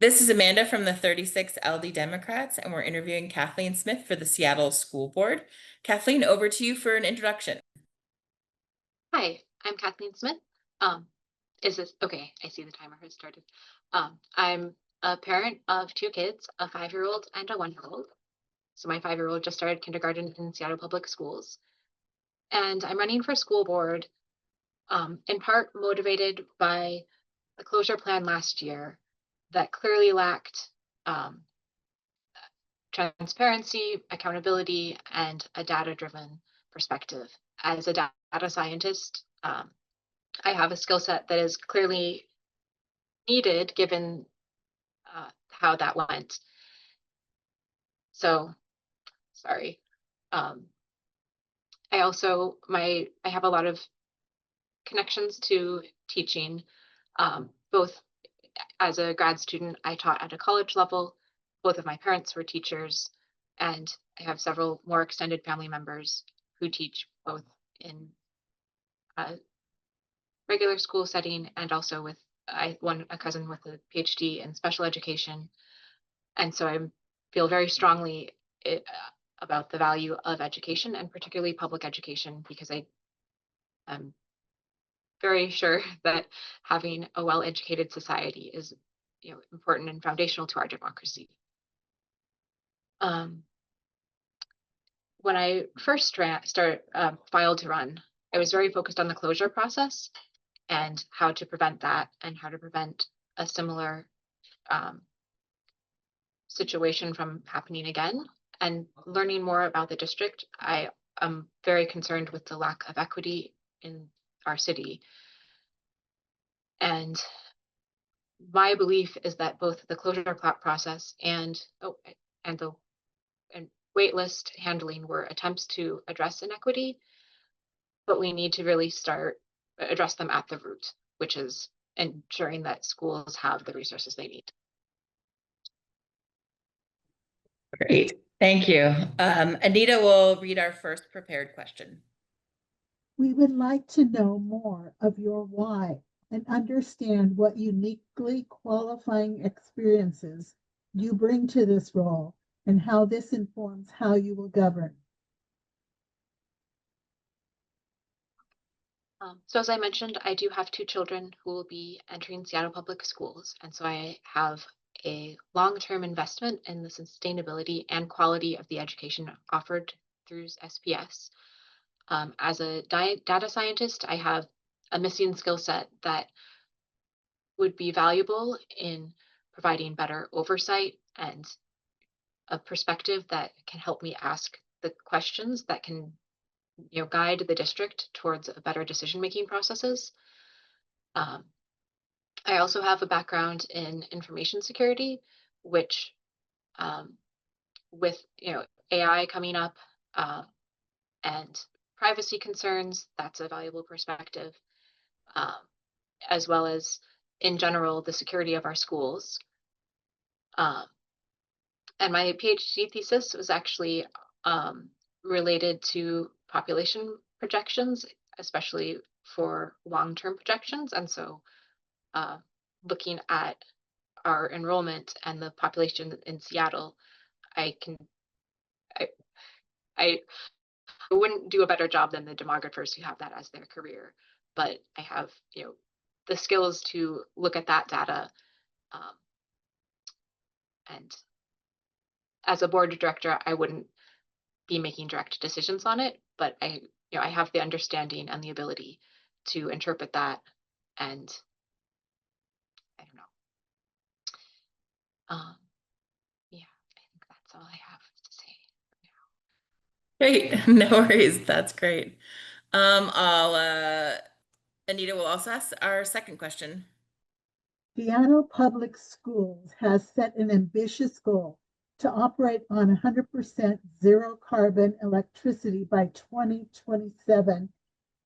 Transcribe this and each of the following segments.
This is Amanda from the 36 LD Democrats, and we're interviewing Kathleen Smith for the Seattle School Board. Kathleen, over to you for an introduction. Hi, I'm Kathleen Smith. Is this okay? I see the timer has started. I'm a parent of two kids, a 5-year-old and a 1-year-old. So my 5-year-old just started kindergarten in Seattle Public Schools. And I'm running for school board, in part motivated by the closure plan last year that clearly lacked transparency, accountability, and a data-driven perspective. As a data scientist, I have a skill set that is clearly needed given how that went. So, sorry. I also, I have a lot of connections to teaching, both as a grad student, I taught at a college level. Both of my parents were teachers, and I have several more extended family members who teach both in a regular school setting and also with a cousin with a PhD in special education. And so I feel very strongly about the value of education, and particularly public education, because I am very sure that having a well-educated society is, important and foundational to our democracy. When I first filed to run, I was very focused on the closure process and how to prevent that, and how to prevent a similar situation from happening again. And learning more about the district, I am very concerned with the lack of equity in our city. And my belief is that both the closure process and wait list handling were attempts to address inequity, but we need to really address them at the root, which is ensuring that schools have the resources they need. Great, thank you. Anita will read our first prepared question. We would like to know more of your why and understand what uniquely qualifying experiences you bring to this role and how this informs how you will govern. So as I mentioned, I do have two children who will be entering Seattle Public Schools. And so I have a long-term investment in the sustainability and quality of the education offered through SPS. As a data scientist, I have a missing skill set that would be valuable in providing better oversight and a perspective that can help me ask the questions that can guide the district towards a better decision-making processes. I also have a background in information security, which with AI coming up and privacy concerns, that's a valuable perspective, as well as in general the security of our schools. And my PhD thesis was actually related to population projections, especially for long-term projections. And so looking at our enrollment and the population in Seattle, I wouldn't do a better job than the demographers who have that as their career, but I have the skills to look at that data, and as a board director, I wouldn't be making direct decisions on it, but I have the understanding and the ability to interpret that, and I don't know. Yeah, I think that's all I have to say Great, no worries, that's great. Anita will also ask our second question. Seattle Public Schools has set an ambitious goal to operate on 100% zero carbon electricity by 2027,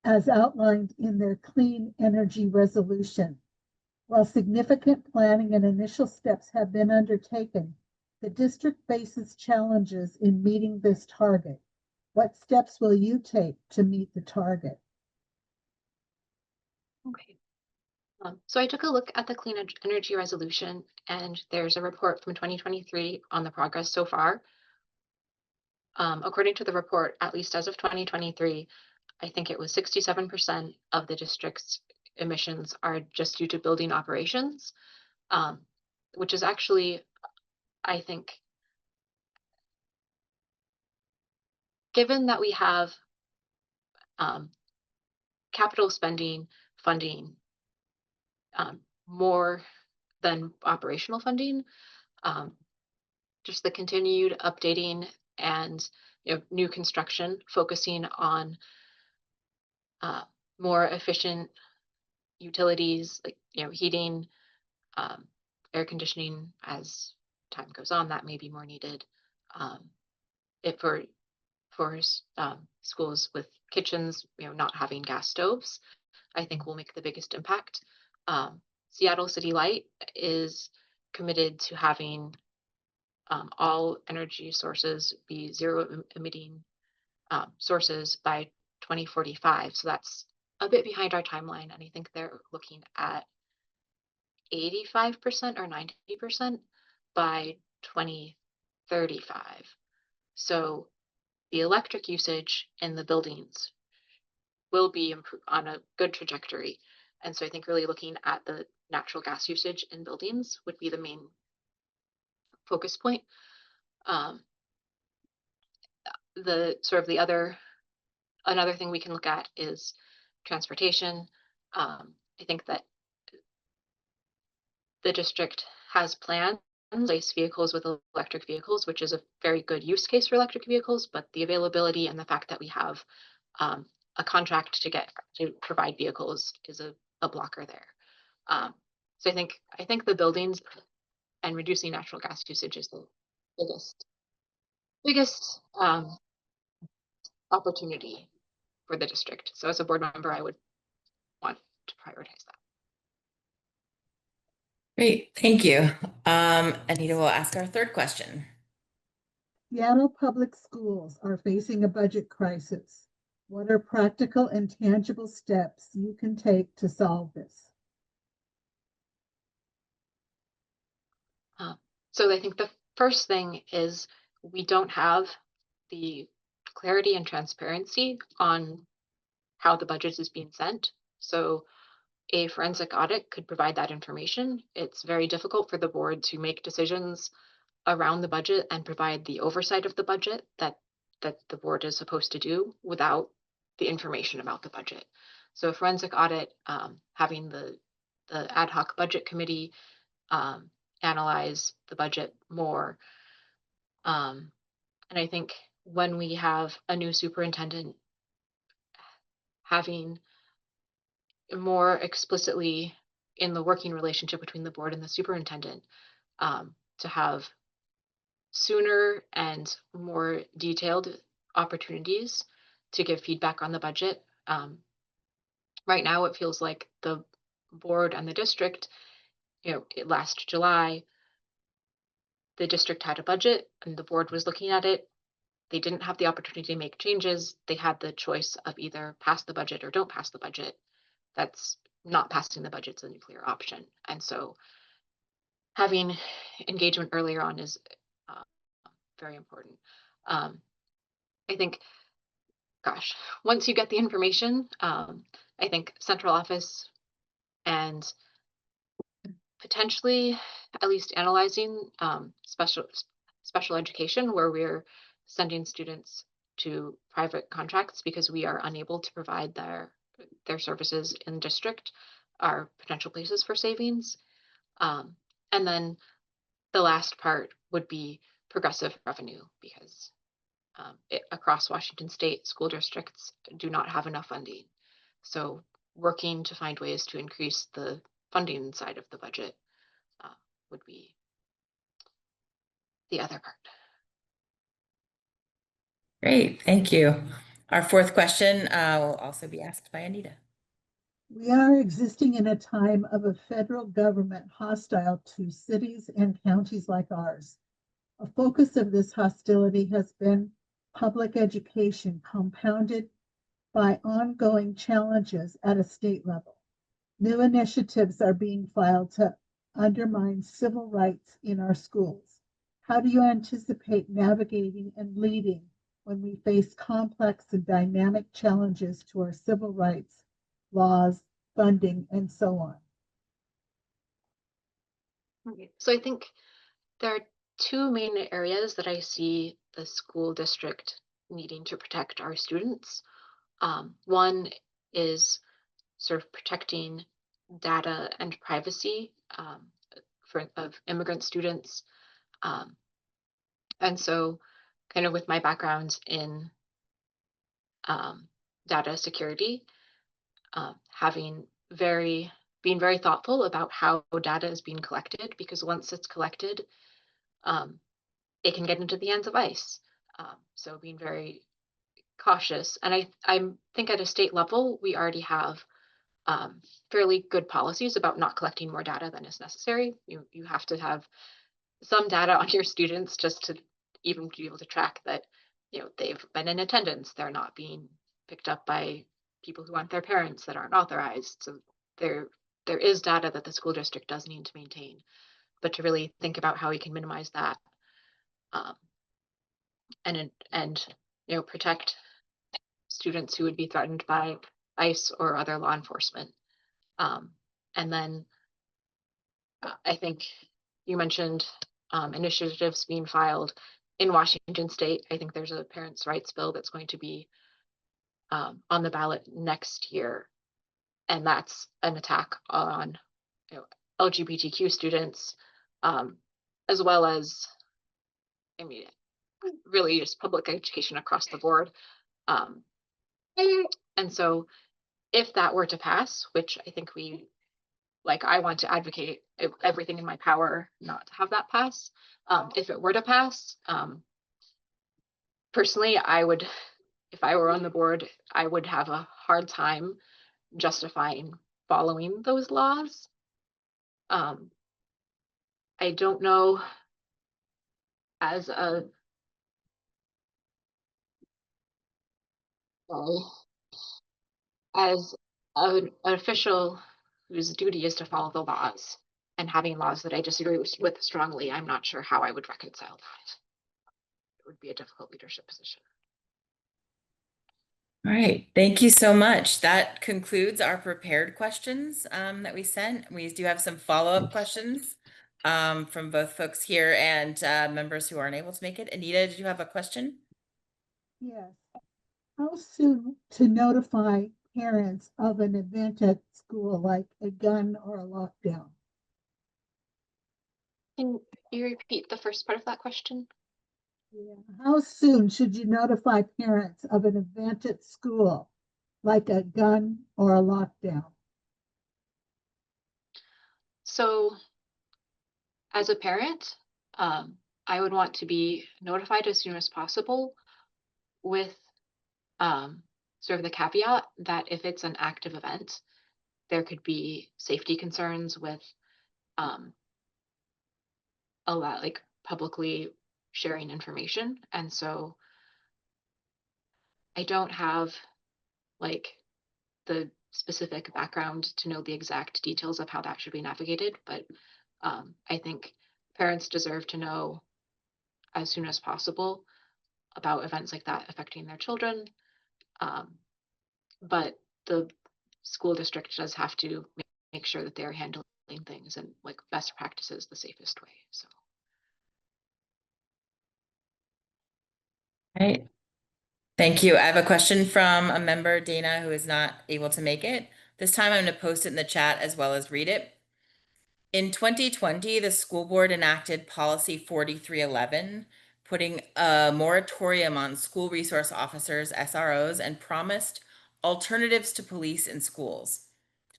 as outlined in their clean energy resolution. While significant planning and initial steps have been undertaken, the district faces challenges in meeting this target. What steps will you take to meet the target? Okay. So I took a look at the clean energy resolution, and there's a report from 2023 on the progress so far. According to the report, at least as of 2023, I think it was 67% of the district's emissions are just due to building operations, which is actually, I think, given that we have um, capital spending funding more than operational funding, um, just the continued updating and new construction focusing on uh, more efficient utilities like heating, um, air conditioning. As time goes on, that may be more needed. If for schools with kitchens, not having gas stoves, I think will make the biggest impact. Seattle City Light is committed to having all energy sources be zero emitting sources by 2045. So that's a bit behind our timeline. And I think they're looking at 85% or 90% by 2035. So the electric usage in the buildings will be on a good trajectory. And so I think really looking at the natural gas usage in buildings would be the main focus point. The sort of another thing we can look at is transportation. I think that the district has plans to replace vehicles with electric vehicles, which is a very good use case for electric vehicles, but the availability and the fact that we have a contract to provide vehicles is a blocker there. So I think the buildings and reducing natural gas usage is the biggest opportunity for the district. So as a board member, I would want to prioritize that. Great, thank you. Anita will ask our third question. Seattle Public Schools are facing a budget crisis. What are practical and tangible steps you can take to solve this? So I think the first thing is we don't have the clarity and transparency on how the budget is being sent. So a forensic audit could provide that information. It's very difficult for the board to make decisions around the budget and provide the oversight of the budget that the board is supposed to do without the information about the budget. So a forensic audit, having the ad hoc budget committee analyze the budget more. And I think when we have a new superintendent, having more explicitly in the working relationship between the board and the superintendent, to have sooner and more detailed opportunities to give feedback on the budget. Right now, it feels like the board and the district, last July, the district had a budget and the board was looking at it. They didn't have the opportunity to make changes. They had the choice of either pass the budget or don't pass the budget. That's not passing the budget's a nuclear option. And so having engagement earlier on is very important. I think, gosh, once you get the information, I think central office and potentially at least analyzing special education where we're sending students to private contracts because we are unable to provide their services in district are potential places for savings. And then the last part would be progressive revenue because across Washington State, school districts do not have enough funding. So working to find ways to increase the funding side of the budget would be the other part. Great, thank you. Our fourth question will also be asked by Anita. We are existing in a time of a federal government hostile to cities and counties like ours. A focus of this hostility has been public education, compounded by ongoing challenges at a state level. New initiatives are being filed to undermine civil rights in our schools. How do you anticipate navigating and leading when we face complex and dynamic challenges to our civil rights, laws, funding, and so on? Okay. So I think there are two main areas that I see the school district needing to protect our students. One is sort of protecting data and privacy of immigrant students. And so kind of with my background in data security, being very thoughtful about how data is being collected, because once it's collected, it can get into the hands of ICE. So being very cautious. And I think at a state level, we already have fairly good policies about not collecting more data than is necessary. You have to have some data on your students just to even be able to track that, they've been in attendance, they're not being picked up by people who aren't their parents that aren't authorized. So there is data that the school district does need to maintain, but to really think about how we can minimize that, and protect students who would be threatened by ICE or other law enforcement. And then I think you mentioned initiatives being filed in Washington State. I think there's a parents' rights bill that's going to be on the ballot next year, and that's an attack on LGBTQ students, as well as, I mean, really just public education across the board. And so if that were to pass, which I think I want to advocate everything in my power not to have that pass. If it were to pass, personally, if I were on the board, I would have a hard time justifying following those laws. I don't know, as an official whose duty is to follow the laws, and having laws that I disagree with strongly, I'm not sure how I would reconcile that. It would be a difficult leadership position. All right, thank you so much. That concludes our prepared questions that we sent. We do have some follow-up questions from both folks here and members who aren't able to make it. Anita, did you have a question? Yes. How soon to notify parents of an event at school, like a gun or a lockdown? Can you repeat the first part of that question? Yeah. How soon should you notify parents of an event at school, like a gun or a lockdown? So as a parent, I would want to be notified as soon as possible, with sort of the caveat that if it's an active event, there could be safety concerns with a lot, like publicly sharing information. And so I don't have the specific background to know the exact details of how that should be navigated, but I think parents deserve to know as soon as possible about events like that affecting their children. But the school district does have to make sure that they're handling things and best practices the safest way. So. All right. Thank you. I have a question from a member, Dana, who is not able to make it. This time I'm going to post it in the chat as well as read it. In 2020, the school board enacted policy 4311, putting a moratorium on school resource officers, SROs, and promised alternatives to police in schools.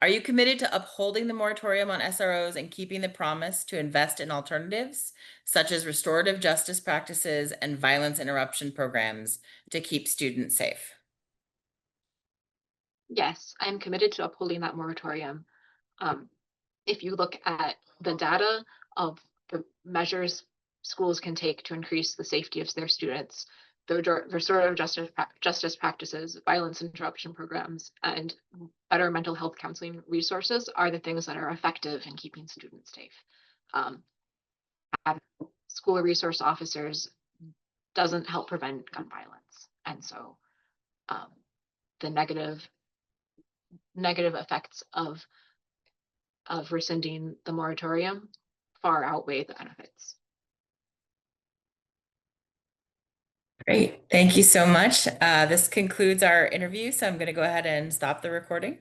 Are you committed to upholding the moratorium on SROs and keeping the promise to invest in alternatives, such as restorative justice practices and violence interruption programs, to keep students safe? Yes, I'm committed to upholding that moratorium. If you look at the data of the measures schools can take to increase the safety of their students, the restorative justice practices, violence interruption programs, and better mental health counseling resources are the things that are effective in keeping students safe. Having school resource officers doesn't help prevent gun violence. And so the negative effects of rescinding the moratorium far outweigh the benefits. Great. Thank you so much. This concludes our interview, so I'm going to go ahead and stop the recording.